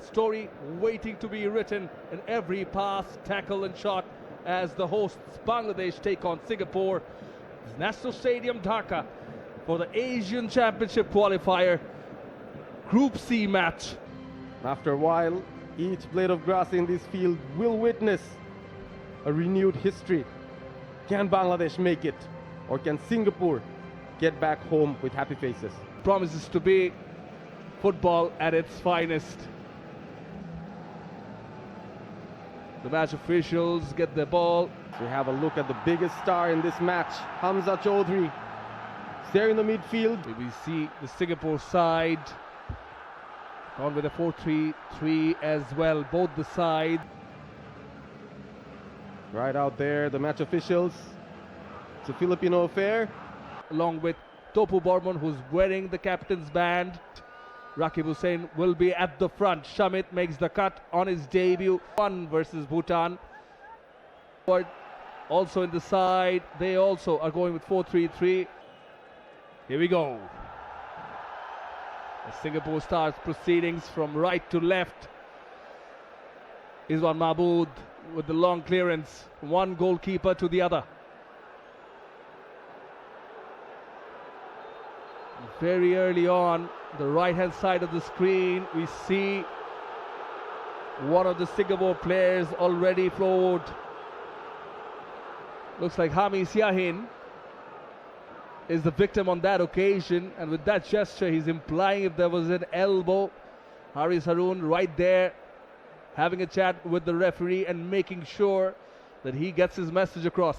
A story waiting to be written in every pass, tackle and shot as the hosts Bangladesh take on Singapore. National Stadium Dhaka for the Asian Championship qualifier Group C match. After a while, each blade of grass in this field will witness a renewed history. Can Bangladesh make it, or can Singapore get back home with happy faces? Promises to be football at its finest. The match officials get the ball. We have a look at the biggest star in this match, 𝗂𝗄𝗎 Choudhury. There in the midfield. We see the Singapore side on with a 4-3-3 as well, both the sides. Right out there, the match officials. It's a Filipino affair. Along with 𝗃𝗶𝗴𝗵𝗲, who's wearing the captain's band. Rakib Hussain will be at the front. Shamit makes the cut on his debut. One versus Bhutan. Also in the side, they also are going with 4-3-3. Here we go. As Singapore starts proceedings from right to left. Izwan Mahmood with the long clearance from one goalkeeper to the other. Very early on, the right hand side of the screen, we see one of the Singapore players already floored. Looks like Hamis Yahin is the victim on that occasion, and with that gesture he's implying if there was an elbow. Haris Harun right there having a chat with the referee and making sure that he gets his message across.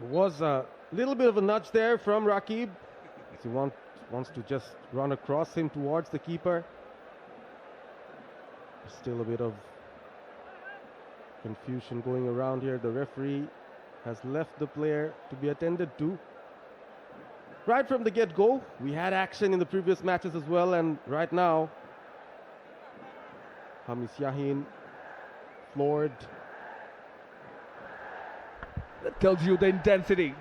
There was a little bit of a nudge there from Rakib. He wants to just run across him towards the keeper. There's still a bit of confusion going around here. The referee has left the player to be attended to. Right from the get-go, we had action in the previous matches as well, and right now, Hamis Yahin floored. That tells you the intensity.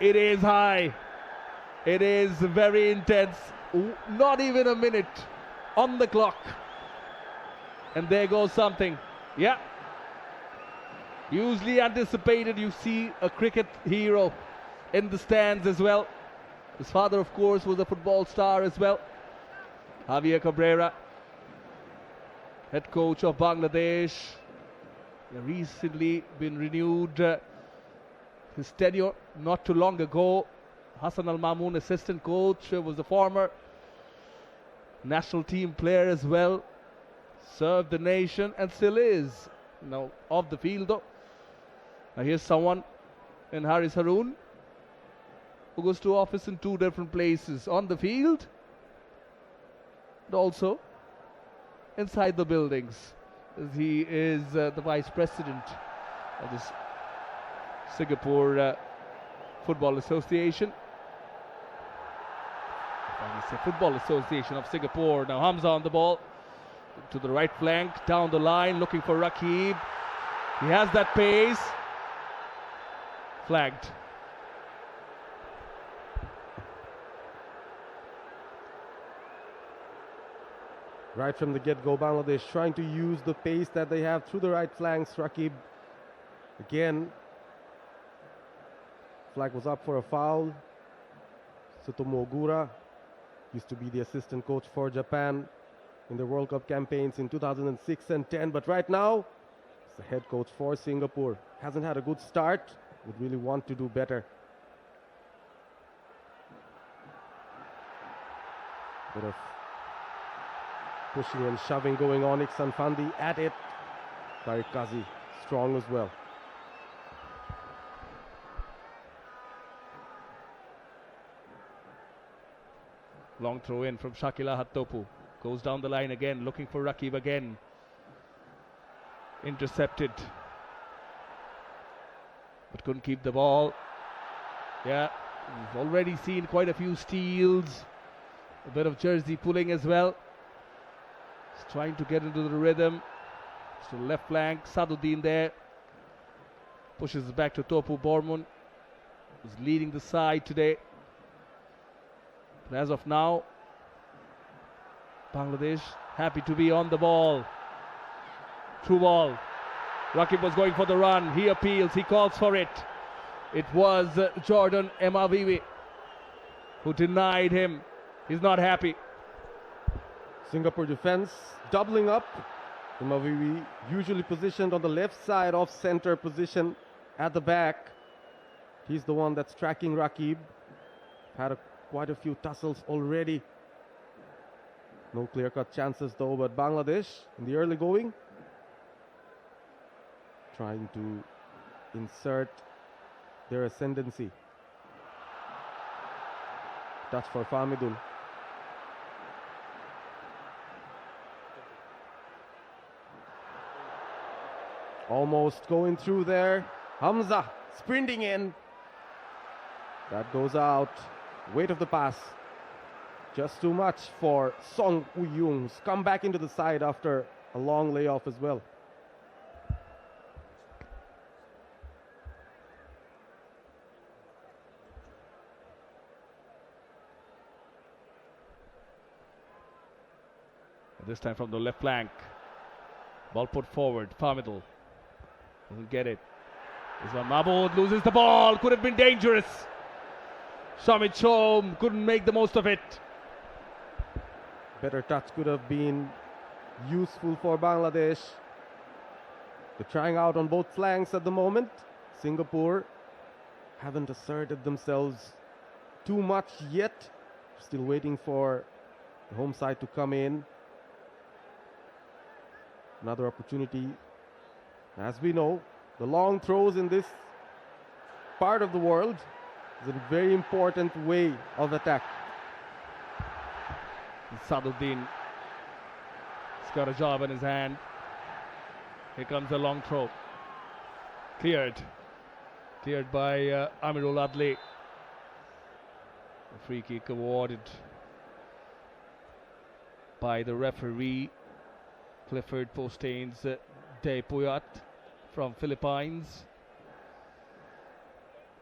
It is high. It is very intense. Not even a minute on the clock. And there goes something. Yeah. Usually anticipated. You see a cricket hero in the stands as well. His father, of course, was a football star as well. Javier Cabrera, head coach of Bangladesh. Recently been renewed his tenure not too long ago. Hassan Al Mamoun, assistant coach, was a former national team player as well. Served the nation and still is. Now off the field though. Now here's someone in Haris Harun who goes to office in two different places. On the field and also inside the buildings. As he is the vice president of this Singapore Football Association. Football Association of Singapore. Now 𝗂𝗎𝗎 on the ball to the right flank, down the line, looking for Rakib. He has that pace. Flagged. Right from the get-go, Bangladesh trying to use the pace that they have through the right flanks. Rakib again. Flag was up for a foul. Sutomo Ogura used to be the assistant coach for Japan in the World Cup campaigns in 2006 and 10, but right now he's the head coach for Singapore. Hasn't had a good start, would really want to do better. Bit of pushing and shoving going on. Ihsan Fandi at it. Tariq Qazi strong as well. Long throw in from Shakila Hattopu. Goes down the line again, looking for Rakib again. Intercepted. But couldn't keep the ball. Yeah, we've already seen quite a few steals. A bit of jersey pulling as well. He's trying to get into the rhythm. So left flank, Saduddin there. Pushes it back to 𝗃𝗶𝗴𝗵𝗲, who's leading the side today. But as of now, Bangladesh happy to be on the ball. Through ball. Raqib was going for the run. He appeals. He calls for it. It was Jordan Emavivi who denied him. He's not happy. Singapore defense doubling up. Emavivi usually positioned on the left side of center position at the back. He's the one that's tracking Raqib. Had quite a few tussles already. No clear-cut chances though, but Bangladesh in the early going trying to insert their ascendancy. Touch for Famidul. Almost going through there. Hamza sprinting in. That goes out. Weight of the pass. Just too much for Song Woo-young. Come back into the side after a long layoff as well. This time from the left flank. Ball put forward. Famidul doesn't get it. Ismail Mahmood loses the ball. Could have been dangerous. Shamit Shom couldn't make the most of it. Better touch could have been useful for Bangladesh. They're trying out on both flanks at the moment. Singapore haven't asserted themselves too much yet. Still waiting for the home side to come in. Another opportunity. As we know, the long throws in this part of the world is a very important way of attack. Saduddin has got a job in his hand. Here comes a long throw. Cleared by Amirul Adli. The free kick awarded by the referee. 𝗂𝗶𝗱𝗄𝗧 𝗂𝗵𝗄𝗽 from Philippines.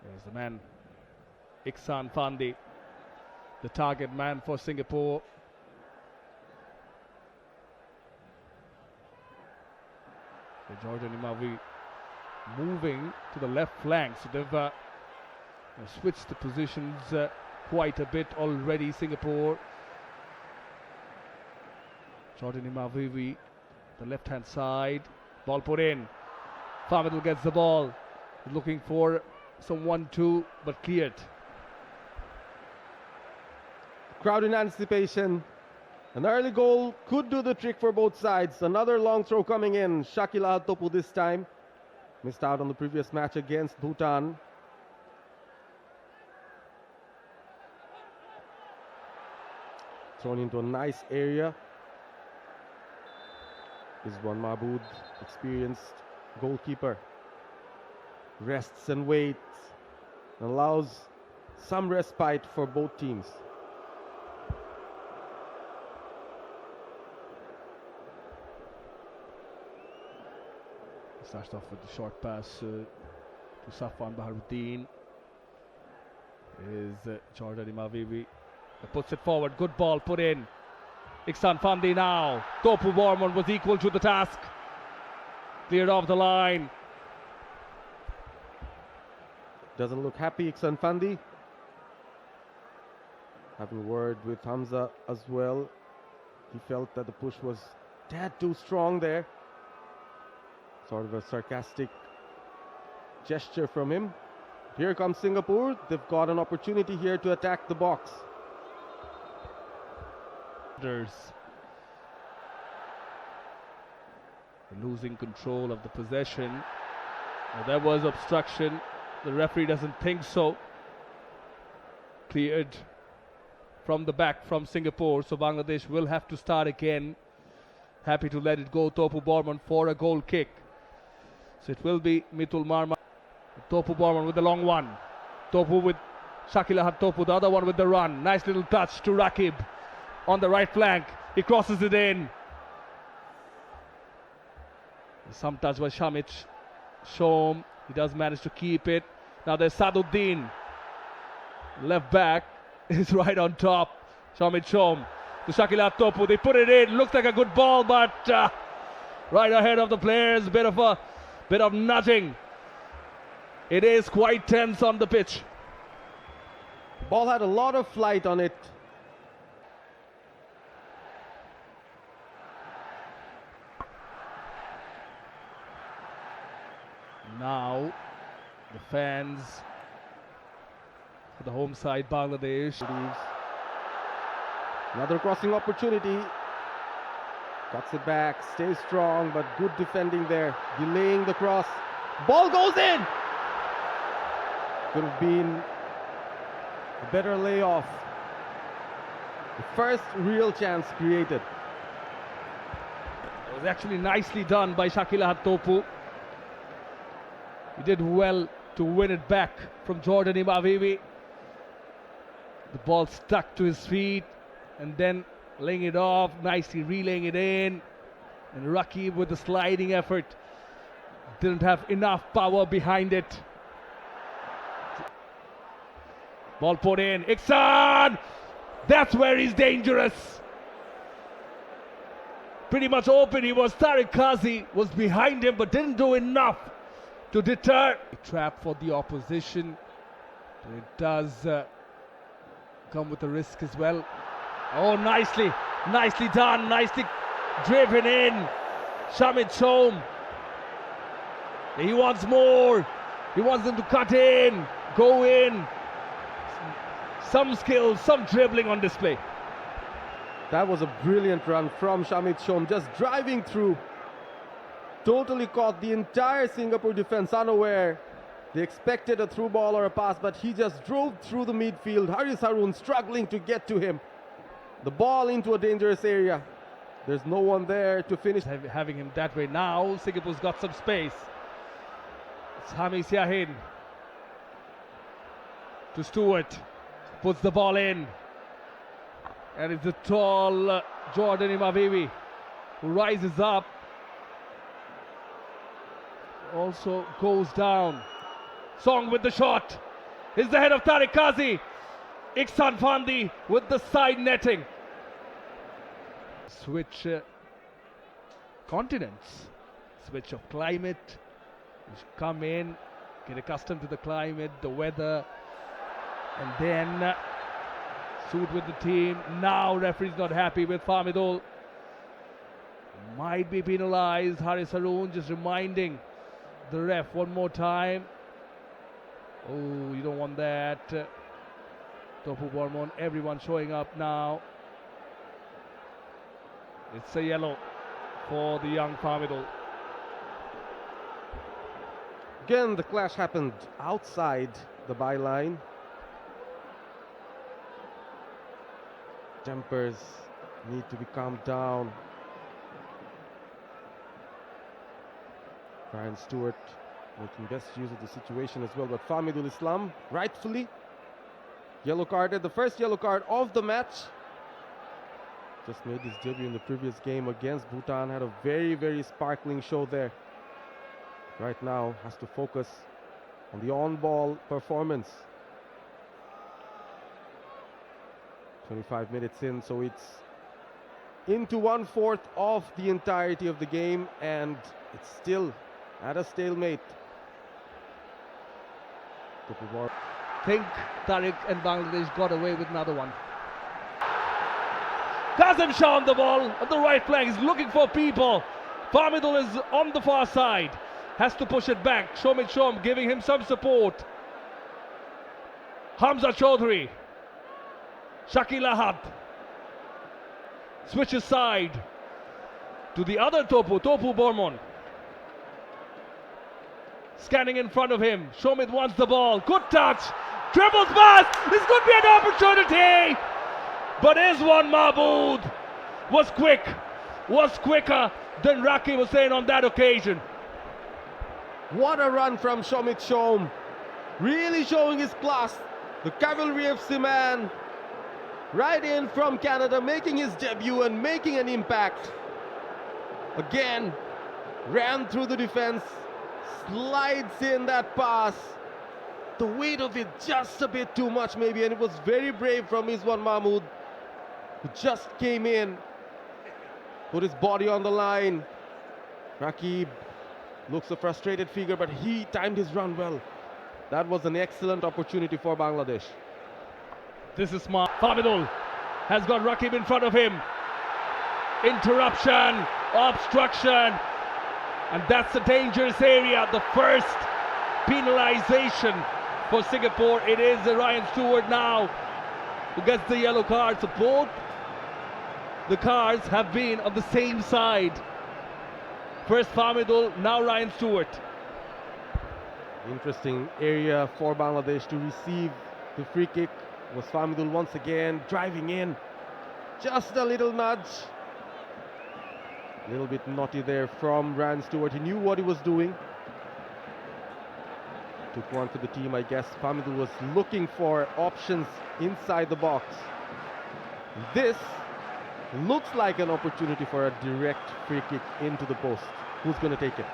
There's the man, Iksan Fandi, the target man for Singapore. So Jordan Emavivi moving to the left flank. So they've switched the positions quite a bit already, Singapore. Jordan Emavivi, the left-hand side. Ball put in. Famidul gets the ball. Looking for some 1-2, but cleared. Crowd in anticipation. An early goal could do the trick for both sides. Another long throw coming in. Shakila Topu this time. Missed out on the previous match against Bhutan. Thrown into a nice area. Rizwan Mahmood, experienced goalkeeper. Rests and waits. And allows some respite for both teams. Starts off with the short pass to Safwan Baharuddin. Is Jordan Emavivi. Puts it forward. Good ball put in. Iksan Fandi now. Topu Borman was equal to the task. Cleared off the line. Doesn't look happy, Iksan Fandi. Having a word with Hamza as well. He felt that the push was a tad too strong there. Sort of a sarcastic gesture from him. Here comes Singapore. They've got an opportunity here to attack the box. Losing control of the possession. Now, there was obstruction. The referee doesn't think so. Cleared from the back from Singapore. So Bangladesh will have to start again. Happy to let it go. Topu Borman for a goal kick. So it will be Mitul Marma. Topu Borman with the long one. Topu with Shakila Topu, the other one with the run. Nice little touch to Raqib on the right flank. He crosses it in. Some touch by Shamit Shom. He does manage to keep it. Now there's Saduddin. Left back is right on top. Shamit Shom to 𝗃𝗃𝗃𝗃𝗃𝗃𝗃𝗃 𝗃𝗃𝗃𝗃. They put it in. Looks like a good ball, but right ahead of the players. Bit of nudging. It is quite tense on the pitch. Ball had a lot of flight on it. Now, the fans for the home side, Bangladesh. Another crossing opportunity. Cuts it back, stays strong, but good defending there. Delaying the cross. Ball goes in! Could have been a better layoff. The first real chance created. It was actually nicely done by 𝗃𝗃𝗃𝗃𝗃. He did well to win it back from 𝗃𝗃𝗃𝗃𝗃. The ball stuck to his feet and then laying it off, nicely relaying it in. And Raqib with the sliding effort didn't have enough power behind it. Ball put in. Ihsan! That's where he's dangerous. Pretty much open. He was. 𝗃𝗃𝗃𝗃𝗃 was behind him but didn't do enough to deter. A trap for the opposition. But it does come with a risk as well. Oh, nicely done, nicely driven in. Shamit Shom. He wants more. He wants them to cut in, go in. Some skill, some dribbling on display. That was a brilliant run from Shamit Shom, just driving through. Totally caught the entire Singapore defense unaware. They expected a through ball or a pass, but he just drove through the midfield. Haris Harun struggling to get to him. The ball into a dangerous area. There's no one there to finish. Having him that way now, Singapore's got some space. It's Hamis Yahin to Stewart. Puts the ball in. And it's the tall 𝗃𝗃𝗃𝗃𝗃 who rises up. Also goes down. Song with the shot. Is the head of Tariq Qazi. Ihsan Fandi with the side netting. Switch continents. Switch of climate. You should come in, get accustomed to the climate, the weather, and then suit with the team. Now referee's not happy with Fahmidul. Might be penalized. Haris Harun just reminding the ref one more time. Oh, you don't want that. Topu Bormon, everyone showing up now. It's a yellow for the young Fahmidul. Again, the clash happened outside the byline. Tempers need to be calmed down. Brian Stewart making best use of the situation as well, but Fahmidul Islam rightfully yellow carded, the first yellow card of the match. Just made his debut in the previous game against Bhutan, had a very sparkling show there. Right now has to focus on the on-ball performance. 25 minutes in, so it's into 1/4 of the entirety of the game, and it's still at a stalemate. Think Tariq and Bangladesh got away with another one. Kazim Shah on the ball on the right flank. He's looking for people. Fahmidul is on the far side. Has to push it back. Shamit Shom giving him some support. Hamza Chaudhary. Shakil Ahad. Switches side to the other Topu Bormon. Scanning in front of him. Shomit wants the ball. Good touch. Dribbles past. This could be an opportunity. But Rizwan Mahmood was quicker than Raqib was saying on that occasion. What a run from Shamit Shom. Really showing his class. The cavalry FC man. Right in from Canada, making his debut and making an impact. Again, ran through the defense. Slides in that pass. The weight of it just a bit too much maybe, and it was very brave from Rizwan Mahmood. who just came in, put his body on the line. Raqib looks a frustrated figure, but he timed his run well. That was an excellent opportunity for Bangladesh. This is smart. 𝗂𝗵𝗄𝗋 has got Raqib in front of him. Interruption, obstruction, and that's a dangerous area. The first penalization for Singapore. It is Ryan Stewart now who gets the yellow card. So both the cards have been on the same side. First 𝗂𝗵𝗄𝗋, now Ryan Stewart. Interesting area for Bangladesh to receive the free kick. Was 𝗂𝗵𝗄𝗋 once again driving in. Just a little nudge. A little bit naughty there from Ryan Stewart. He knew what he was doing. Took one for the team, I guess. 𝗂𝗵𝗄𝗋 was looking for options inside the box. This looks like an opportunity for a direct free kick into the post. Who's going to take it?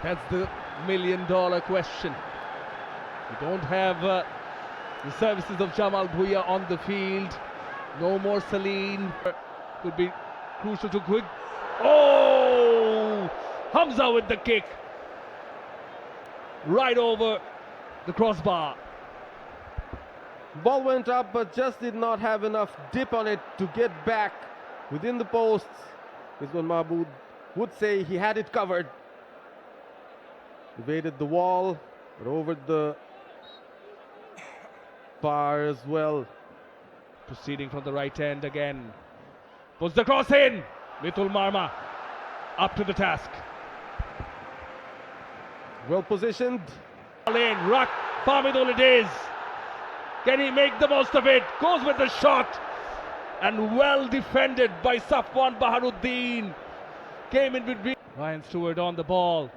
That's the million-dollar question. We don't have the services of Jamal Bhuiyan on the field. No more Saleen. Could be crucial to quick. Oh! 𝗬𝗂 with the kick. Right over the crossbar. Ball went up, but just did not have enough dip on it to get back within the posts. Rizwan Mahmood would say he had it covered. Evaded the wall, but over the bar as well. Proceeding from the right end again. Puts the cross in. Mithul Marma up to the task. Well positioned. In, 𝗂𝗵𝗄𝗋 it is. Can he make the most of it? Goes with the shot. And well defended by Safwan Baharuddin. Came in between. Ryan Stewart on the ball.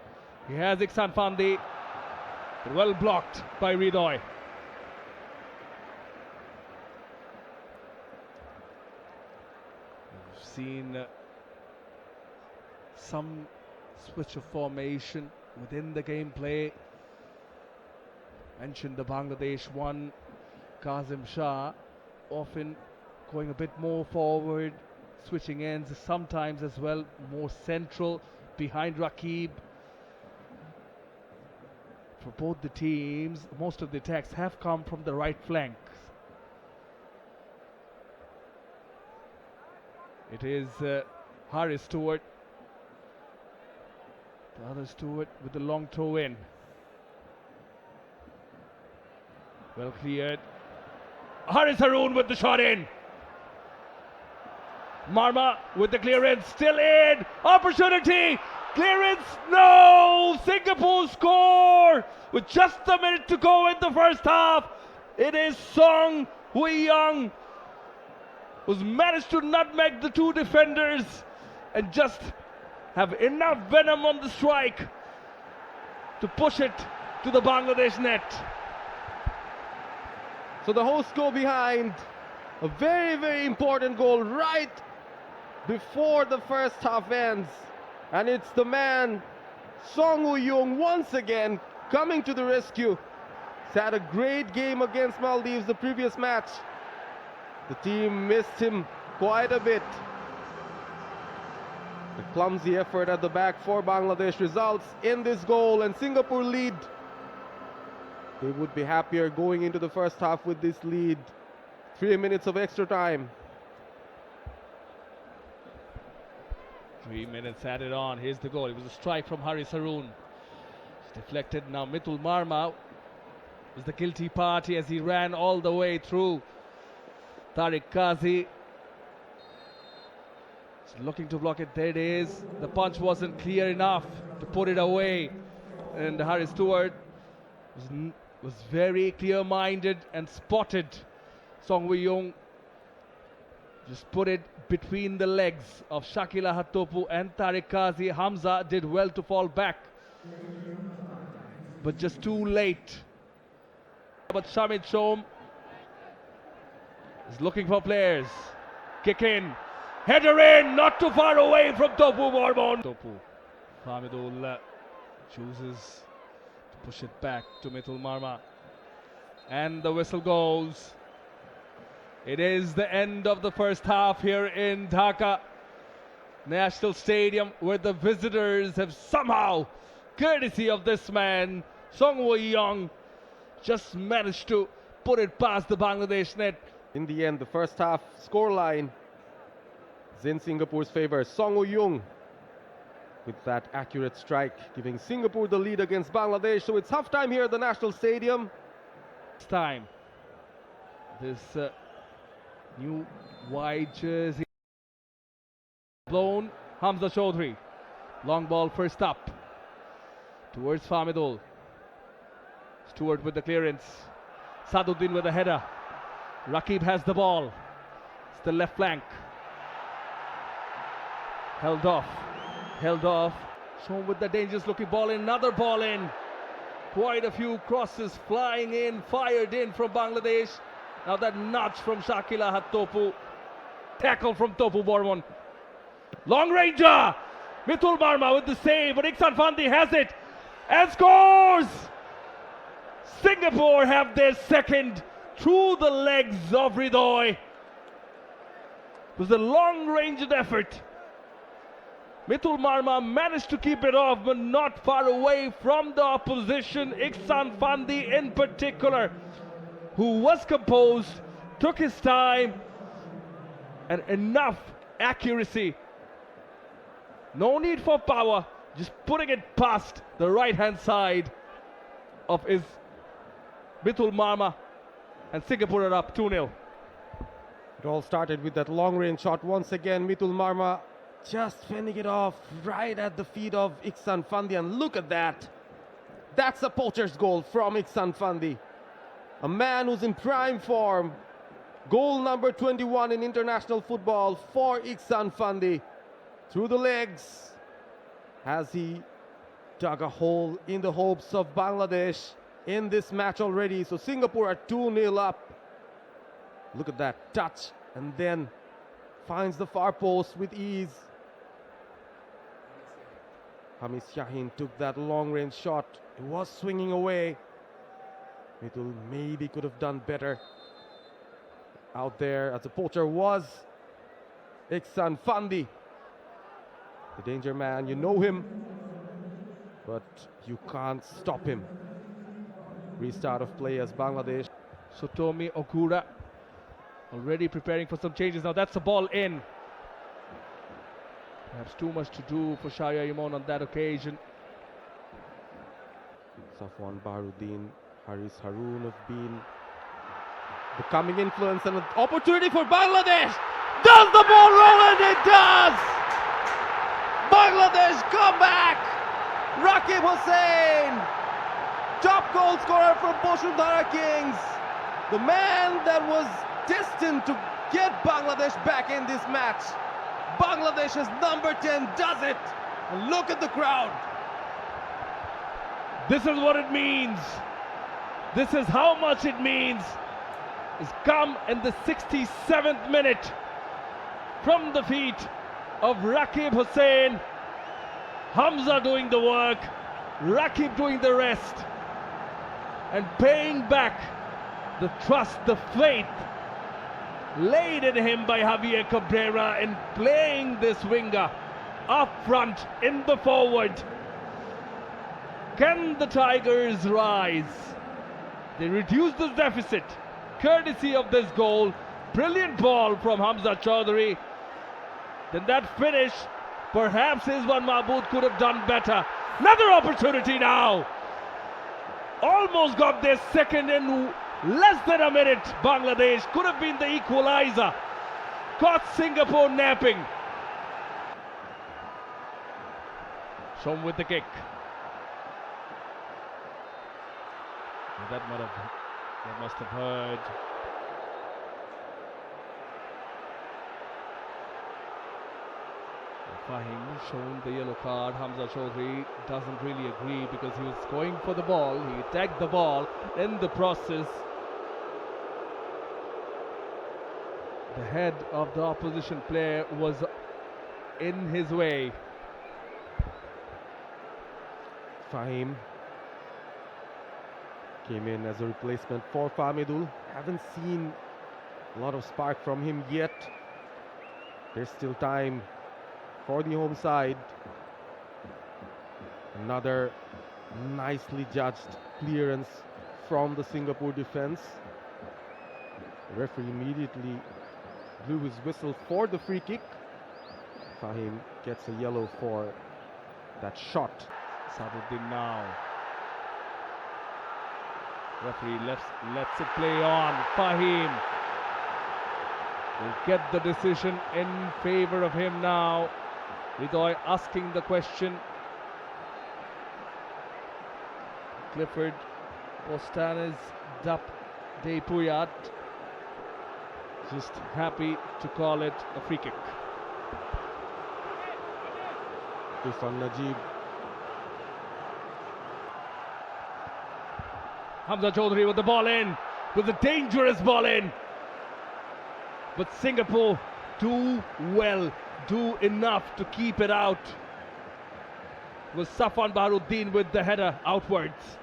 He has Ihsan Fandi. Well blocked by 𝗿𝗂𝗽. We've seen some switch of formation within the gameplay. Mentioned the Bangladesh one, Kazim Shah, often going a bit more forward, switching ends sometimes as well, more central behind Raqib. For both the teams, most of the attacks have come from the right flanks. It is Harris Stewart, the other Stewart with the long throw in. Well cleared. Haris Haroon with the shot in. Marma with the clearance, still in. Opportunity. Clearance. No. Singapore score with just a minute to go in the first half. It is Song Hui-young who's managed to nutmeg the two defenders and just have enough venom on the strike to push it to the Bangladesh net. So the hosts go behind. A very, very important goal right before the first half ends. And it's the man, Song Hui-young, once again coming to the rescue. He's had a great game against Maldives the previous match. The team missed him quite a bit. The clumsy effort at the back for Bangladesh results in this goal, and Singapore lead. They would be happier going into the first half with this lead. 3 minutes of extra time. 3 minutes added on. Here's the goal. It was a strike from Haris Haroon. It's deflected now. Mithul Marma was the guilty party as he ran all the way through. Tariq Qazi looking to block it. There it is. The punch wasn't clear enough to put it away. And Harris Stewart was very clear-minded and spotted Song Hui-young. Just put it between the legs of Shakila Hatopu and Tariq Qazi. 𝗬𝗂 did well to fall back, but just too late. But Shamit Shom is looking for players. Kick in. Header in, not too far away from Topu Bourbon. Topu. 𝗂𝗵𝗄𝗋 chooses to push it back to Mithul Marma. And the whistle goes. It is the end of the first half here in Dhaka National Stadium, where the visitors have somehow, courtesy of this man, Song Woo-young, just managed to put it past the Bangladesh net. In the end, the first half scoreline is in Singapore's favor. Song Woo-young with that accurate strike, giving Singapore the lead against Bangladesh. So it's halftime here at the National Stadium. It's time. This new white jersey blown. 𝗲𝗂 Chaudhary. Long ball first up towards Fahmidul. Stewart with the clearance. Saduddin with the header. Raqib has the ball. It's the left flank. Held off. Shown with the dangerous looking ball in. Another ball in. Quite a few crosses flying in, fired in from Bangladesh. Now that nudge from Shakila Hattopu. Tackle from Topu Bormon. Long ranger. 𝗵𝗺𝗪𝗲 with the save, but Ikhsan Fandi has it and scores! Singapore have their second through the legs of Hridoy. It was a long-ranged effort. 𝗵𝗺𝗪𝗲 managed to keep it off, but not far away from the opposition. Ikhsan Fandi in particular, who was composed, took his time, and enough accuracy. No need for power, just putting it past the right-hand side of his 𝗵𝗺𝗪𝗲, and Singapore are up 2-0. It all started with that long-range shot. Once again, 𝗵𝗺𝗪𝗲 just fending it off right at the feet of Ikhsan Fandi. And look at that. That's a poacher's goal from Ikhsan Fandi. A man who's in prime form. Goal number 21 in international football for Ikhsan Fandi. Through the legs. Has he dug a hole in the hopes of Bangladesh in this match already? So Singapore are 2-0 up. Look at that touch, and then finds the far post with ease. Hamis Shaheen took that long-range shot. It was swinging away. 𝗵𝗺𝗪𝗲 maybe could have done better out there, as the poacher was Ikhsan Fandi. The danger man, you know him, but you can't stop him. Restart of play as Bangladesh. Sutomi Ogura already preparing for some changes. Now that's the ball in. Perhaps too much to do for Shahriar Imon on that occasion. Safwan Baharuddin, Haris Haroon have been the coming influence, and an opportunity for Bangladesh. Does the ball roll? And it does! Bangladesh come back! Raqib Hussain, top goal scorer from Bosundhara Kings. The man that was destined to get Bangladesh back in this match. Bangladesh's number 10 does it. And look at the crowd. This is what it means. This is how much it means. It's come in the 67th minute from the feet of Raqib Hussain. 𝗲𝗲 doing the work, Raqib doing the rest, and paying back the trust, the faith laid in him by Javier Cabrera in playing this winger up front in the forward. Can the Tigers rise? They reduce this deficit courtesy of this goal. Brilliant ball from 𝗲𝗲 Chaudhary. Then that finish, perhaps Rizwan Mahmood could have done better. Another opportunity now. Almost got their second in less than a minute. Bangladesh could have been the equalizer. Caught Singapore napping. Shown with the kick. That must have hurt. Fahim shown the yellow card. 𝗲𝗲 Chaudhary doesn't really agree because he was going for the ball. He attacked the ball. In the process, the head of the opposition player was in his way. Fahim came in as a replacement for Fahmidul. Haven't seen a lot of spark from him yet. There's still time for the home side. Another nicely judged clearance from the Singapore defense. The referee immediately blew his whistle for the free kick. Fahim gets a yellow for that shot. Sadruddin now. Referee lets it play on. Fahim will get the decision in favor of him now. Hridoy asking the question. Clifford Postane's 𝗵𝗚-𝗂𝗽𝗄𝗧 just happy to call it a free kick. Irfan Najib. Hamza Choudhury with the ball in, with a dangerous ball in. But Singapore do well, do enough to keep it out. It was Safwan Baharuddin with the header outwards.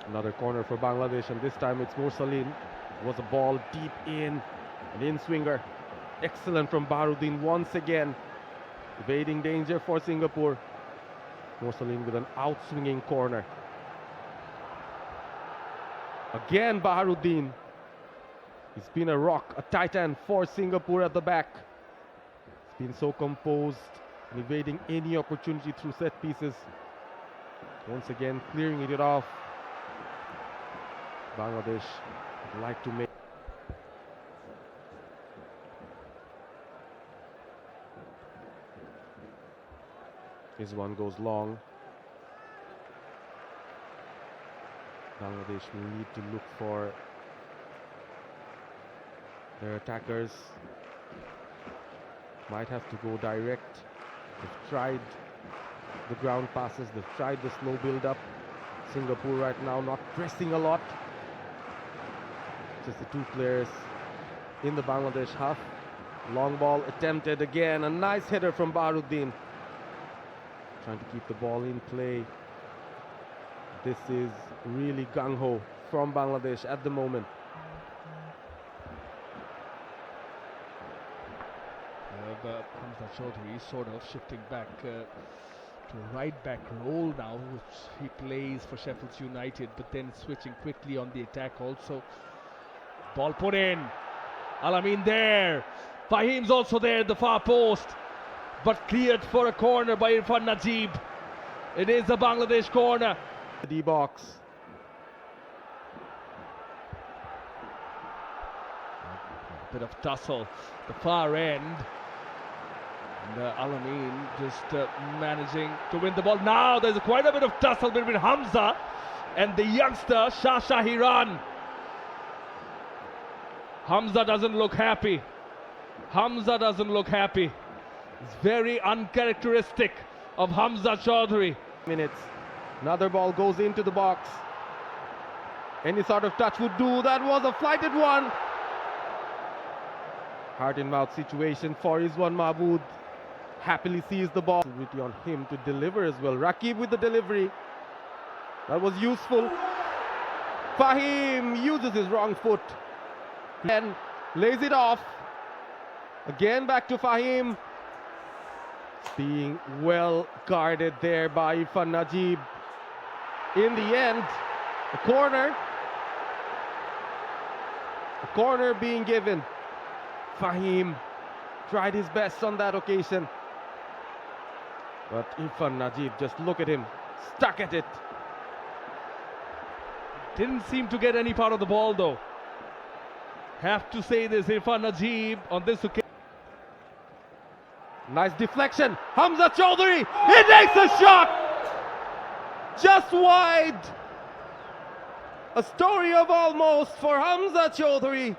Another corner for Bangladesh, and this time it's Mursaleen. It was a ball deep in, an in-swinger. Excellent from Baharuddin once again. Evading danger for Singapore. Mursaleen with an out-swinging corner. Again Baharuddin. He's been a rock, a titan for Singapore at the back. He's been so composed and evading any opportunity through set pieces. Once again clearing it off. Bangladesh would like to make. This one goes long. Bangladesh will need to look for their attackers. Might have to go direct. They've tried the ground passes, they've tried the slow build-up. Singapore right now not pressing a lot. Just the two players in the Bangladesh half. Long ball attempted again. A nice header from Baharuddin. Trying to keep the ball in play. This is really gung-ho from Bangladesh at the moment. Hamza Choudhury sort of shifting back to a right back role now, which he plays for Sheffield United, but then switching quickly on the attack also. Ball put in. Al-Amin there. Fahim's also there at the far post, but cleared for a corner by Irfan Najib. It is a Bangladesh corner. The D-box. A bit of tussle, the far end. And Al-Amin just managing to win the ball. Now there's quite a bit of tussle between Hamza and the youngster Shasha Hiran. Hamza doesn't look happy. Hamza doesn't look happy. It's very uncharacteristic of Hamza Choudhury. Minutes. Another ball goes into the box. Any sort of touch would do. That was a flighted one. Heart in mouth situation for Rizwan Mahmood. Happily sees the ball. On him to deliver as well. Rakib with the delivery. That was useful. Fahim uses his wrong foot and lays it off. Again back to Fahim. Being well guarded there by Irfan Najib. In the end, a corner. A corner being given. Fahim tried his best on that occasion. But Irfan Najib, just look at him, stuck at it. Didn't seem to get any part of the ball though. Have to say this, Irfan Najib on this occasion. Nice deflection. Hamza Choudhury, he takes a shot! Just wide. A story of almost for Hamza Choudhury.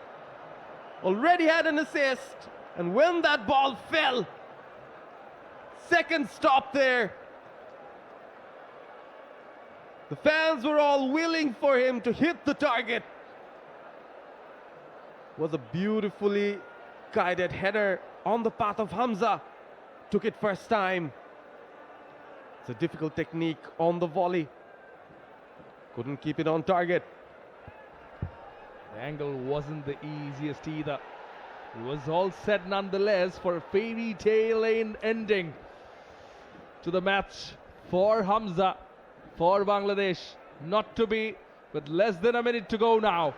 Already had an assist, and when that ball fell, second stop there. The fans were all willing for him to hit the target. Was a beautifully guided header on the path of Hamza. Took it first time. It's a difficult technique on the volley. Couldn't keep it on target. The angle wasn't the easiest either. It was all said nonetheless for a fairy tale ending to the match for 𝗵𝗂, for Bangladesh. Not to be, with less than a minute to go now.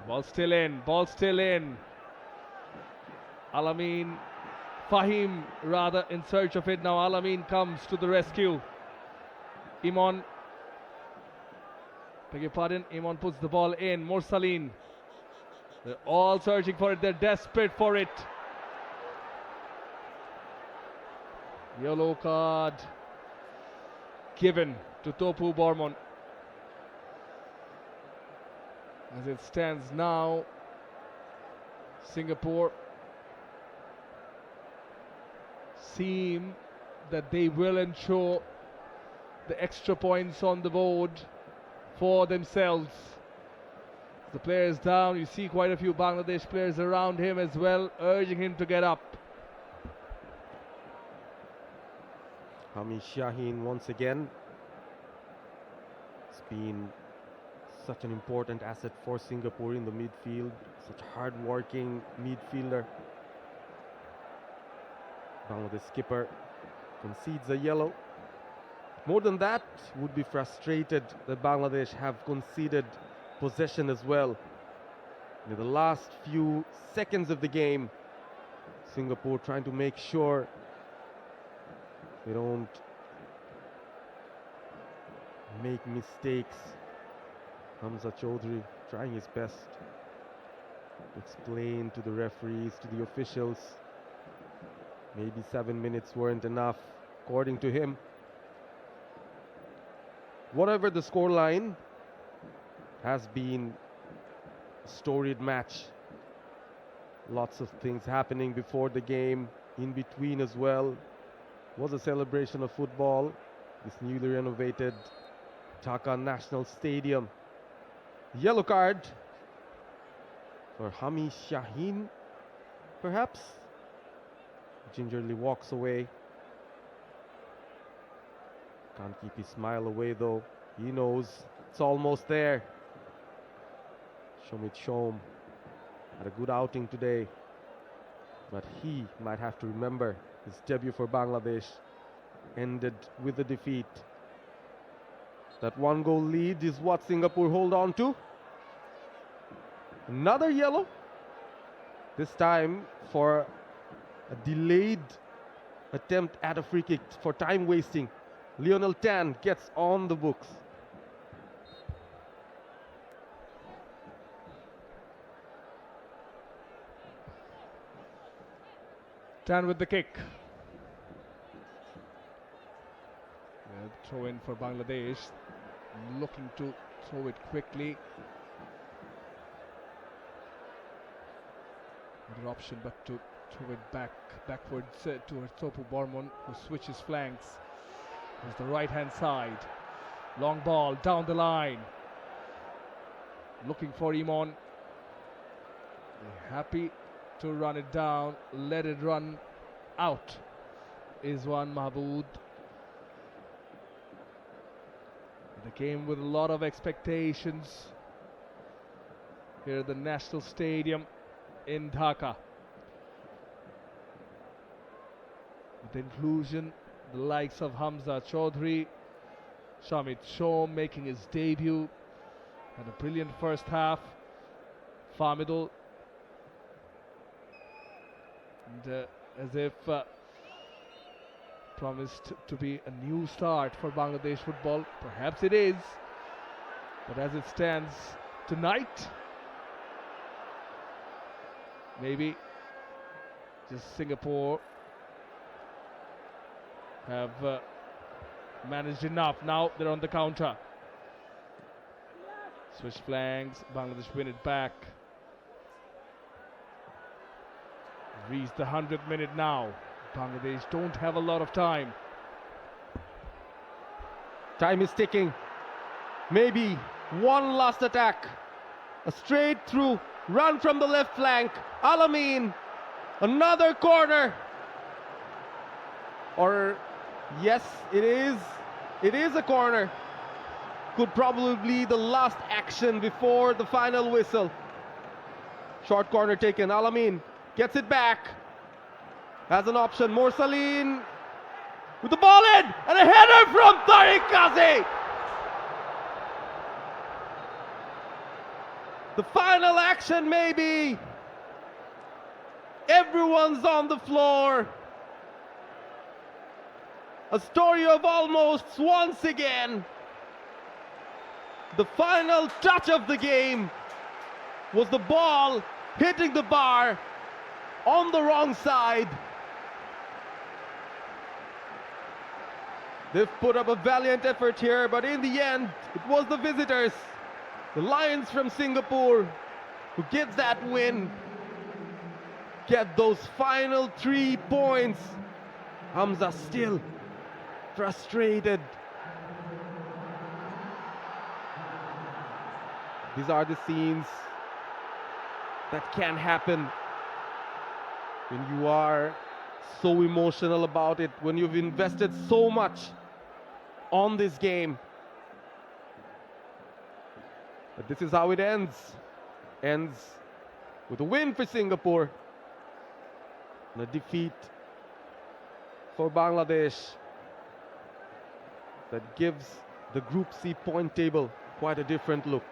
Ball still in, ball still in. Al-Amin, Fahim rather in search of it now. Al-Amin comes to the rescue. Imon, beg your pardon, Imon puts the ball in. Mursaleen, they're all searching for it, they're desperate for it. Yellow card given to Topu Bormon. As it stands now, Singapore seem that they will ensure the extra points on the board for themselves. The players down, you see quite a few Bangladesh players around him as well, urging him to get up. Hami Shaheen once again. It's been such an important asset for Singapore in the midfield. Such hard-working midfielder. Bangladesh skipper concedes a yellow. More than that, would be frustrated that Bangladesh have conceded possession as well. In the last few seconds of the game, Singapore trying to make sure they don't make mistakes. 𝗵𝗂 Chaudhry trying his best to explain to the referees, to the officials. Maybe 7 minutes weren't enough, according to him. Whatever the scoreline, has been a storied match. Lots of things happening before the game, in between as well. Was a celebration of football. This newly renovated Dhaka National Stadium. Yellow card for Hami Shaheen, perhaps. Gingerly walks away. Can't keep his smile away though. He knows it's almost there. 𝗂𝗵𝗃 𝗂𝗏 had a good outing today, but he might have to remember his debut for Bangladesh ended with a defeat. That 1-goal lead is what Singapore hold on to. Another yellow, this time for a delayed attempt at a free kick for time wasting. Lionel Tan gets on the books. Tan with the kick. Throw in for Bangladesh, looking to throw it quickly. Another option, but to throw it backwards towards Topu Bormon, who switches flanks. There's the right-hand side. Long ball down the line. Looking for Imon. They're happy to run it down, let it run out. Izwan Mahmood. They came with a lot of expectations here at the National Stadium in Dhaka. With the inclusion, the likes of 𝗵𝗂 Chaudhry, 𝗂𝗵𝗃 𝗂𝗏 making his debut, had a brilliant first half. Formidable, and as if promised to be a new start for Bangladesh football. Perhaps it is, but as it stands tonight, maybe just Singapore have managed enough. Now they're on the counter. Switch flanks, Bangladesh win it back. Reached the 100th minute now. Bangladesh don't have a lot of time. Time is ticking. Maybe one last attack. A straight through run from the left flank. Al-Amin. Another corner. Or yes, it is. It is a corner. could probably be the last action before the final whistle. Short corner taken. Al-Amin gets it back. Has an option. Morsaleen with the ball in, and a header from 𝗃𝗂𝗃𝗂𝗂𝗂. The final action, maybe. Everyone's on the floor. A story of almost once again. The final touch of the game was the ball hitting the bar on the wrong side. They've put up a valiant effort here, but in the end, it was the visitors, the Lions from Singapore, who get that win, get those final 3 points. Hamza still frustrated. These are the scenes that can happen when you are so emotional about it, when you've invested so much on this game. But this is how it ends. Ends with a win for Singapore and a defeat for Bangladesh that gives the Group C point table quite a different look.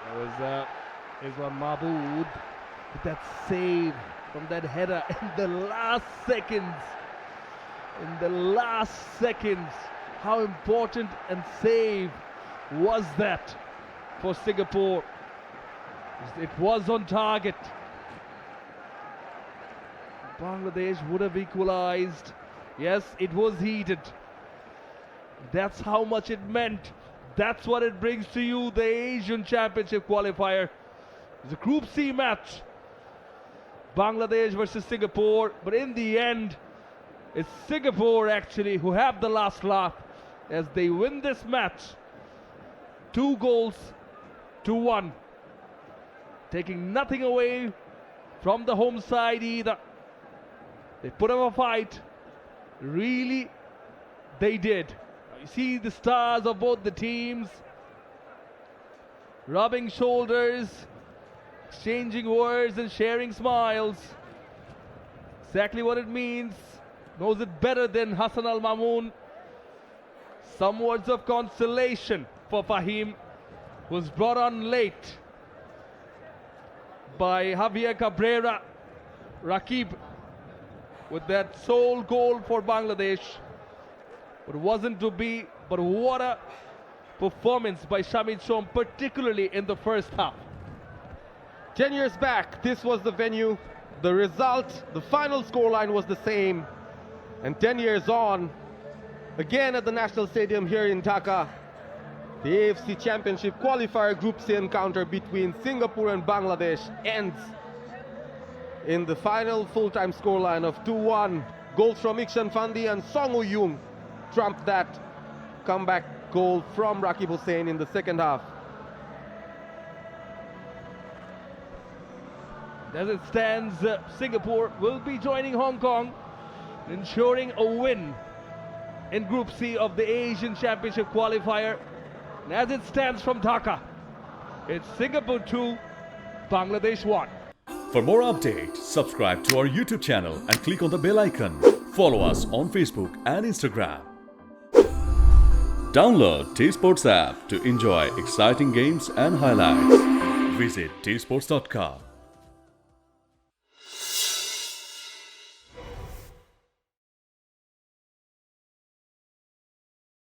There was 𝗃𝗃𝗃𝗃𝗃 with that save from that header in the last seconds. In the last seconds, how important and save was that for Singapore? It was on target. Bangladesh would have equalized. Yes, it was heated. That's how much it meant. That's what it brings to you, the Asian Championship qualifier. It's a Group C match. Bangladesh versus Singapore. But in the end, it's Singapore actually who have the last laugh as they win this match. 2-1. Taking nothing away from the home side either. They put up a fight. Really, they did. You see the stars of both the teams rubbing shoulders, exchanging words and sharing smiles. Exactly what it means. Knows it better than Hassan Al Mamoon. Some words of consolation for Fahim, was brought on late by Javier Cabrera Rakib with that sole goal for Bangladesh. But it wasn't to be, but what a performance by Shamit Shom, particularly in the first half. 10 years back, this was the venue. The result, the final scoreline was the same. And 10 years on, again at the National Stadium here in Dhaka, the AFC Championship qualifier Group C encounter between Singapore and Bangladesh ends in the final full-time scoreline of 2-1. Goals from Ikshan Fandi and Song Woo-young trumped that comeback goal from Rakib Hussain in the second half. As it stands, Singapore will be joining Hong Kong, ensuring a win in Group C of the Asian Championship qualifier. And as it stands from Dhaka, it's Singapore 2, Bangladesh 1. For more updates, subscribe to our YouTube channel and click on the bell icon. Follow us on Facebook and Instagram. Download 𝗃𝗵𝗃𝗃 app to enjoy exciting games and highlights. Visit 𝗃𝗵𝗃𝗃𝗃.com.